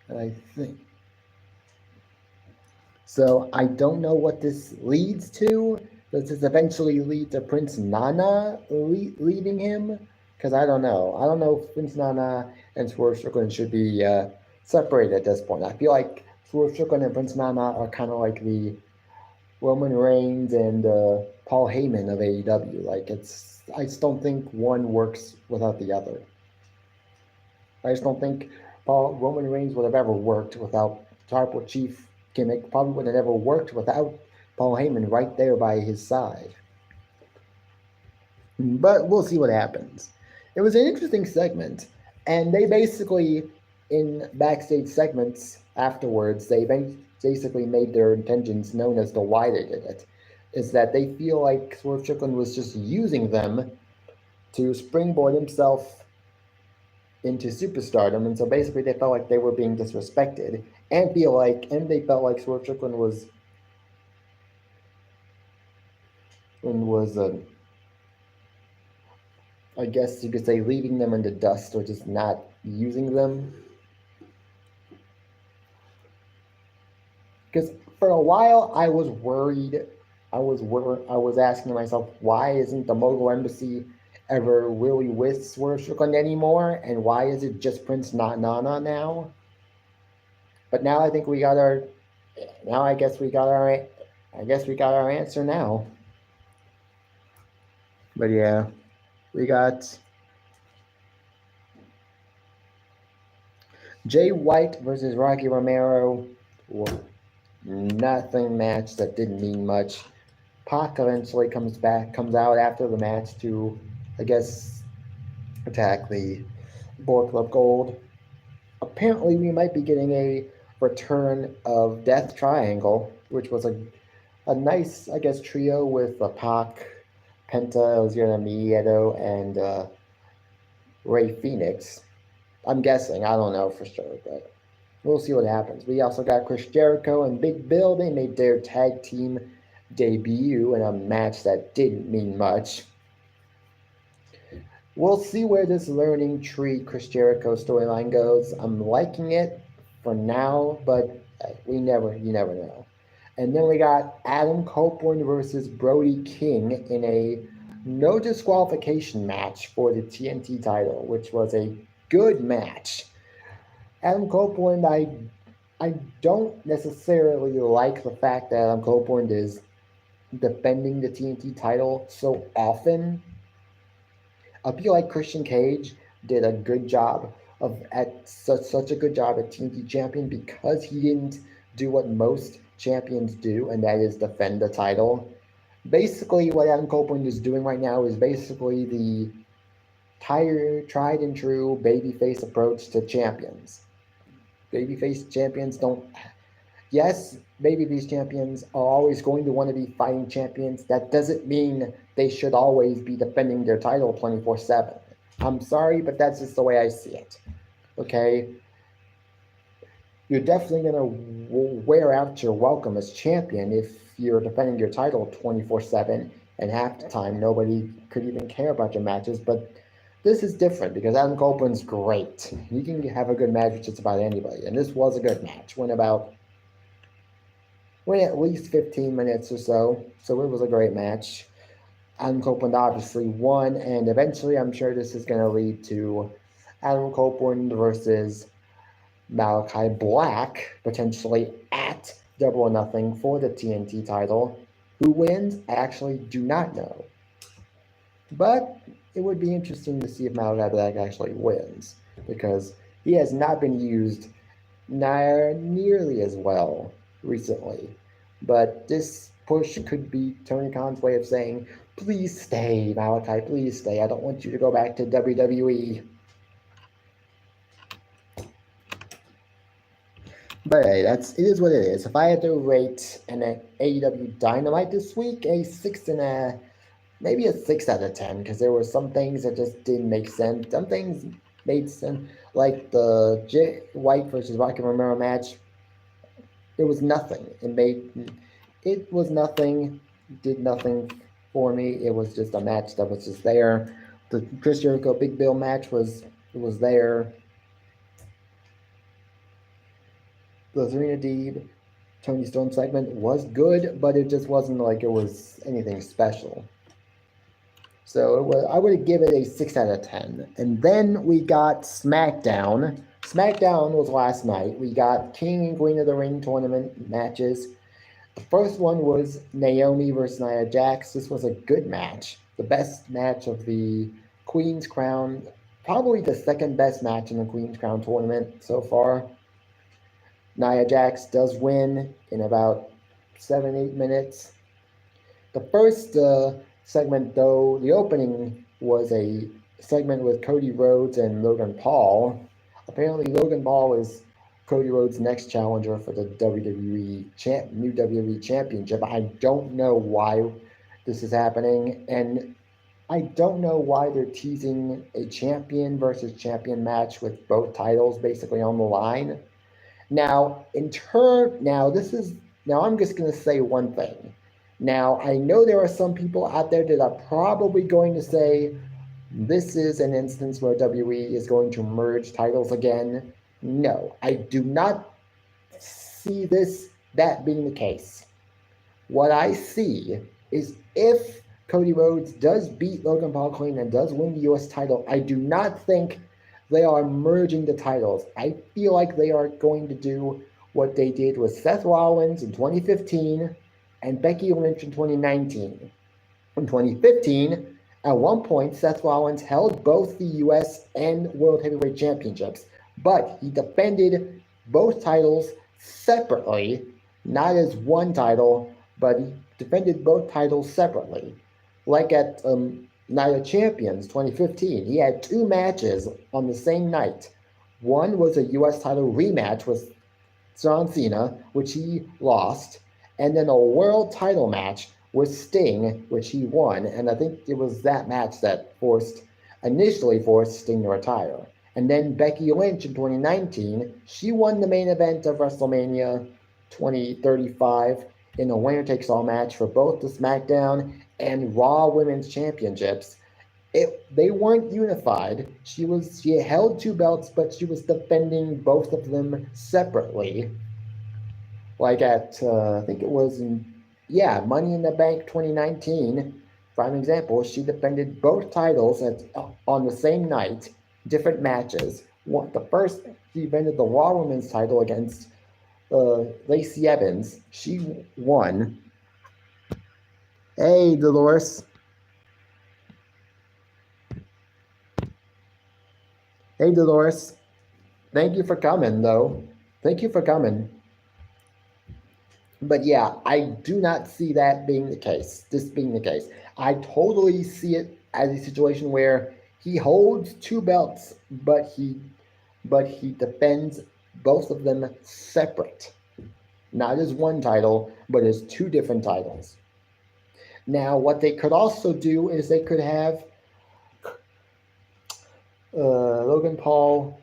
And I think so. I don't know what this leads to. Does this eventually lead to Prince Nana leaving him? Because I don't know. I don't know if Prince Nana and Swerve Strickland should be separated at this point. I feel like Swerve Strickland and Prince Nana are kind of like the Roman Reigns and Paul Heyman of AEW. I just don't think one works without the other. I just don't think Roman Reigns would have ever worked without Tribal Chief gimmick. Probably would have never worked without Paul Heyman right there by his side. But we'll see what happens. It was an interesting segment, and they basically, in backstage segments afterwards, they basically made their intentions known as to why they did it. Is that they feel like Swerve Strickland was just using them to springboard himself into superstardom, and so basically they felt like they were being disrespected, and they felt like Swerve Strickland was I guess you could say leaving them in the dust or just not using them. Because for a while I was worried. I was asking myself, why isn't the Mogul Embassy ever really with Swerve Strickland anymore, and why is it just Prince Nana now? But now I think we got our. Now I guess we got our answer now. But yeah, we got Jay White versus Rocky Romero. Nothing match that didn't mean much. Pac eventually comes out after the match to, I guess, attack the Bullet Club Gold. Apparently, we might be getting a return of Death Triangle, which was a nice, I guess, trio with Pac, Penta, Ozuna Miedo, and Ray Phoenix. I'm guessing. I don't know for sure, but we'll see what happens. We also got Chris Jericho and Big Bill. They made their tag team debut in a match that didn't mean much. We'll see where this learning tree Chris Jericho storyline goes. I'm liking it for now, but you never know. And then we got Adam Copeland versus Brody King in a no disqualification match for the TNT title, which was a good match. Adam Copeland, I don't necessarily like the fact that Adam Copeland is defending the TNT title so often. I feel like Christian Cage did a good job such a good job at TNT champion because he didn't do what most champions do, and that is defend the title. Basically, what Adam Copeland is doing right now is basically the tried and true babyface approach to champions. Babyface champions don't. Yes, babyface champions are always going to want to be fighting champions. That doesn't mean they should always be defending their title 24/7. I'm sorry, but that's just the way I see it. Okay? You're definitely going to wear out your welcome as champion if you're defending your title 24/7, and half the time nobody could even care about your matches. But this is different because Adam Copeland's great. You can have a good match with just about anybody, and this was a good match. Went at least 15 minutes or so it was a great match. Adam Copeland obviously won, and eventually I'm sure this is going to lead to Adam Copeland versus Malachi Black, potentially at Double or Nothing for the TNT title. Who wins? I actually do not know. But it would be interesting to see if Malachi Black actually wins, because he has not been used nearly as well recently. But this push could be Tony Khan's way of saying, please stay, Malachi, please stay. I don't want you to go back to WWE. But hey, it is what it is. If I had to rate an AEW Dynamite this week, maybe a 6 out of 10, because there were some things that just didn't make sense. Some things made sense, like the Jay White versus Rocky Romero match. It was nothing. It was nothing. Did nothing for me. It was just a match that was just there. The Chris Jericho Big Bill match was there. The Serena Deeb Tony Storm segment was good, but it just wasn't like it was anything special. So I would give it a 6 out of 10. And then we got SmackDown. SmackDown was last night. We got King and Queen of the Ring tournament matches. The first one was Naomi versus Nia Jax. This was a good match. The best match of the Queen's Crown. Probably the second best match in the Queen's Crown tournament so far. Nia Jax does win in about 7-8 minutes. The first segment, though, the opening was a segment with Cody Rhodes and Logan Paul. Apparently, Logan Paul is Cody Rhodes' next challenger for the new WWE Championship. I don't know why this is happening, and I don't know why they're teasing a champion versus champion match with both titles basically on the line. Now, I'm just going to say one thing. Now, I know there are some people out there that are probably going to say this is an instance where WWE is going to merge titles again. No, I do not see that being the case. What I see is if Cody Rhodes does beat Logan Paul clean and does win the U.S. title, I do not think they are merging the titles. I feel like they are going to do what they did with Seth Rollins in 2015 and Becky Lynch in 2019. In 2015, at one point, Seth Rollins held both the U.S. and World Heavyweight Championships, but he defended both titles separately, not as one title, but he defended both titles separately. Like at Night of Champions 2015, he had 2 matches on the same night. One was a U.S. title rematch with John Cena, which he lost, and then a world title match with Sting, which he won. And I think it was that match that initially forced Sting to retire. And then Becky Lynch in 2019, she won the main event of WrestleMania 2035 in a winner-takes-all match for both the SmackDown and Raw Women's Championships. They weren't unified. She held 2 belts, but she was defending both of them separately. Like at I think it was Money in the Bank 2019. For an example, she defended both titles on the same night, different matches. The first, she defended the Raw Women's title against Lacey Evans. She won. Hey, Dolores. Hey, Dolores. Thank you for coming, though. Thank you for coming. But yeah, I do not see that being the case. This being the case. I totally see it as a situation where he holds 2 belts, but he defends both of them separate. Not as one title, but as 2 different titles. Now, what they could also do is they could have Logan Paul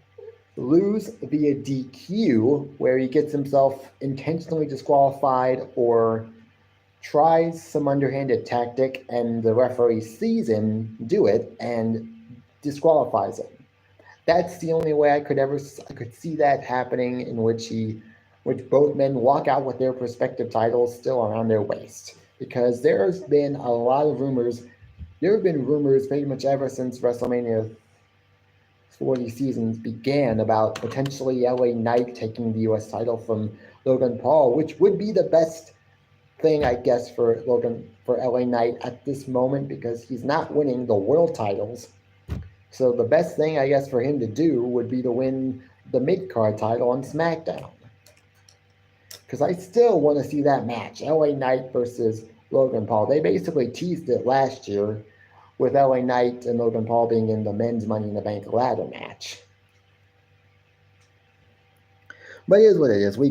lose via DQ, where he gets himself intentionally disqualified or tries some underhanded tactic, and the referee sees him do it and disqualifies him. That's the only way I could see that happening, in which both men walk out with their respective titles still around their waist. Because there's been a lot of rumors. There have been rumors pretty much ever since WrestleMania 40 seasons began about potentially LA Knight taking the US title from Logan Paul, which would be the best thing, I guess, for LA Knight at this moment, because he's not winning the world titles. So the best thing, I guess, for him to do would be to win the mid-card title on SmackDown. Because I still want to see that match, LA Knight versus Logan Paul. They basically teased it last year, with LA Knight and Logan Paul being in the men's Money in the Bank ladder match. But it is what it is. We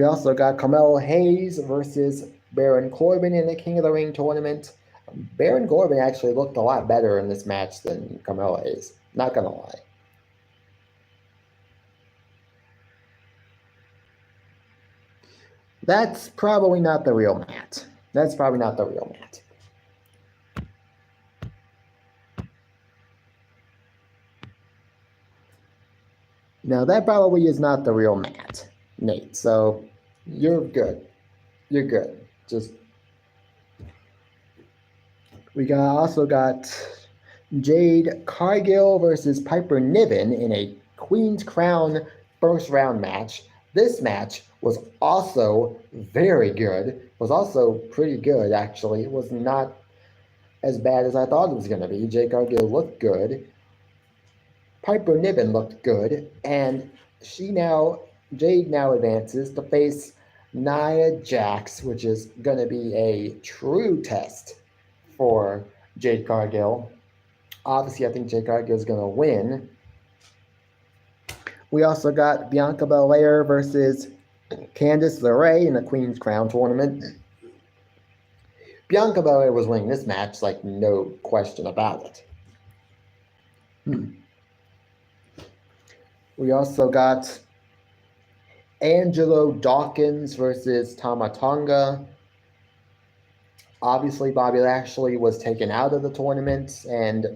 also got Carmelo Hayes versus Baron Corbin in the King of the Ring tournament. Baron Corbin actually looked a lot better in this match than Carmelo Hayes. Not gonna lie. That's probably not the real Matt. Now, that probably is not the real Matt, Nate. So, you're good. We also got Jade Cargill versus Piper Niven in a Queen's Crown first round match. This match was also very good. It was also pretty good, actually. It was not as bad as I thought it was going to be. Jade Cargill looked good. Piper Niven looked good. And Jade now advances to face Nia Jax, which is going to be a true test for Jade Cargill. Obviously, I think Jade Cargill is going to win. We also got Bianca Belair versus Candice LeRae in the Queen's Crown tournament. Bianca Belair was winning this match, like, no question about it. We also got Angelo Dawkins versus Tama Tonga. Obviously, Bobby Lashley was taken out of the tournament, and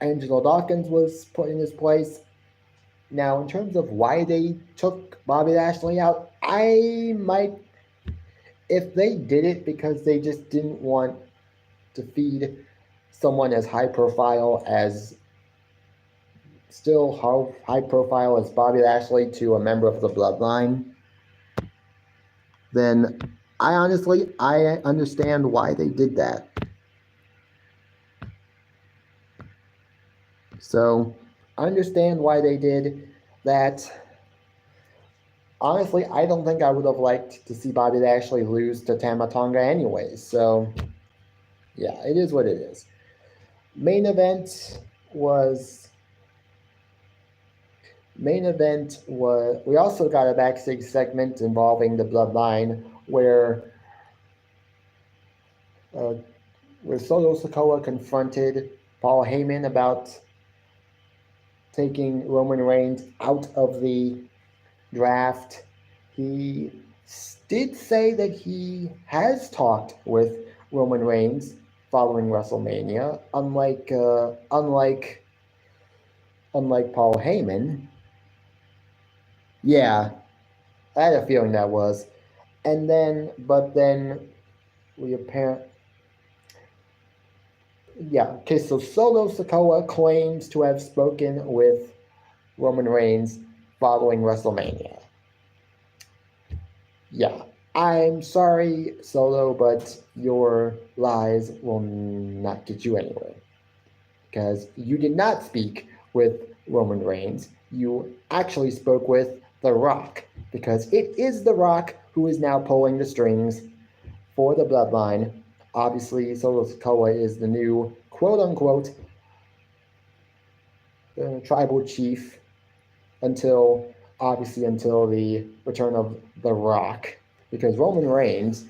Angelo Dawkins was put in his place. Now, in terms of why they took Bobby Lashley out, if they did it because they just didn't want to feed someone as high profile as Bobby Lashley to a member of the Bloodline, then I understand why they did that. So, I understand why they did that. honestly, I don't think I would have liked to see Bobby Lashley lose to Tama Tonga anyways. So, yeah, it is what it is. Main event was. We also got a backstage segment involving the Bloodline where Solo Sikoa confronted Paul Heyman about taking Roman Reigns out of the draft. He did say that he has talked with Roman Reigns following WrestleMania, unlike Paul Heyman. Yeah, I had a feeling that was. But then we apparently. Yeah, okay, so Solo Sikoa claims to have spoken with Roman Reigns following WrestleMania. Yeah, I'm sorry, Solo, but your lies will not get you anywhere. Because you did not speak with Roman Reigns. You actually spoke with The Rock. Because it is The Rock who is now pulling the strings for the Bloodline. Obviously, Solo Sikoa is the new quote-unquote tribal chief until the return of The Rock. Because Roman Reigns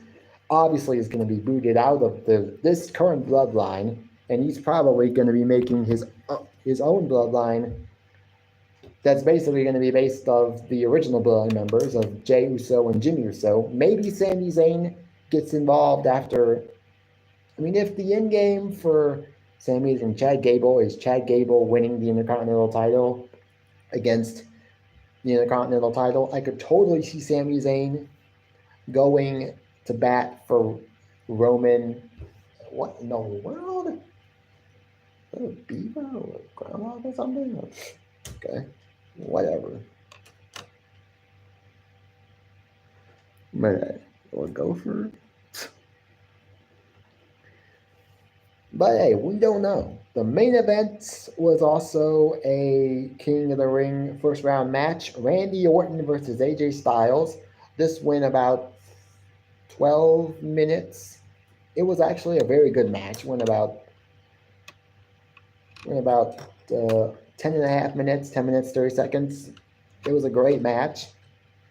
obviously is going to be booted out of this current bloodline, and he's probably going to be making his own bloodline that's basically going to be based off the original bloodline members of Jey Uso and Jimmy Uso. Maybe Sami Zayn gets involved after. I mean, if the end game for Sami and Chad Gable is Chad Gable winning the Intercontinental title against the Intercontinental title, I could totally see Sami Zayn going to bat for Roman. What in the world? Is that a beaver or a groundhog or something? Okay, whatever. Or gopher. But hey, we don't know. The main event was also a King of the Ring first round match. Randy Orton versus AJ Styles. This went about 12 minutes. It was actually a very good match. Went about 10 and a half minutes, 10 minutes, 30 seconds. It was a great match.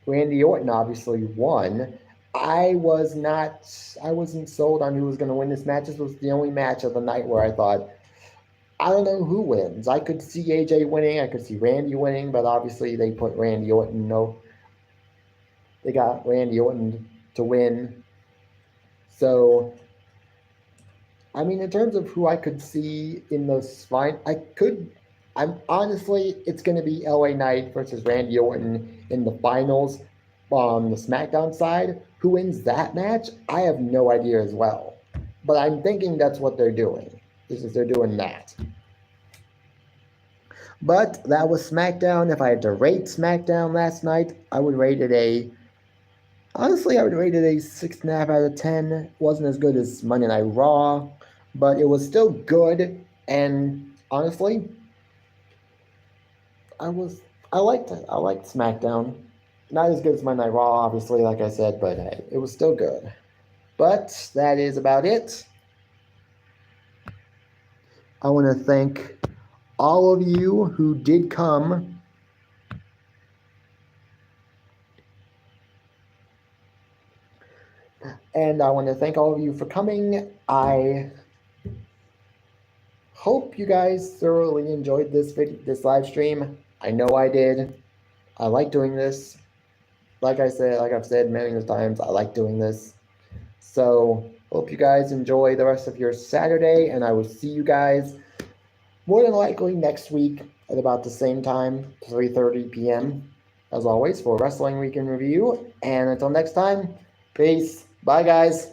Randy Orton obviously won. I wasn't sold on who was going to win this match. This was the only match of the night where I thought, I don't know who wins. I could see AJ winning. I could see Randy winning, but obviously they put Randy Orton. They got Randy Orton to win. So, I mean, in terms of who I could see in those it's going to be LA Knight versus Randy Orton in the finals on the SmackDown side. Who wins that match? I have no idea as well. But I'm thinking that's what they're doing. They're doing that. But that was SmackDown. If I had to rate SmackDown last night, I would rate it a 6.5 out of 10. It wasn't as good as Monday Night Raw, but it was still good. And honestly, I liked SmackDown. Not as good as Monday Night Raw, obviously, like I said, but hey, it was still good. But that is about it. I want to thank all of you who did come. And I want to thank all of you for coming. I hope you guys thoroughly enjoyed this live stream. I know I did. I like doing this. Like I've said millions of times, I like doing this. So, hope you guys enjoy the rest of your Saturday, and I will see you guys more than likely next week at about the same time, 3:30 p.m. as always, for Wrestling Week in Review. And until next time, peace. Bye, guys.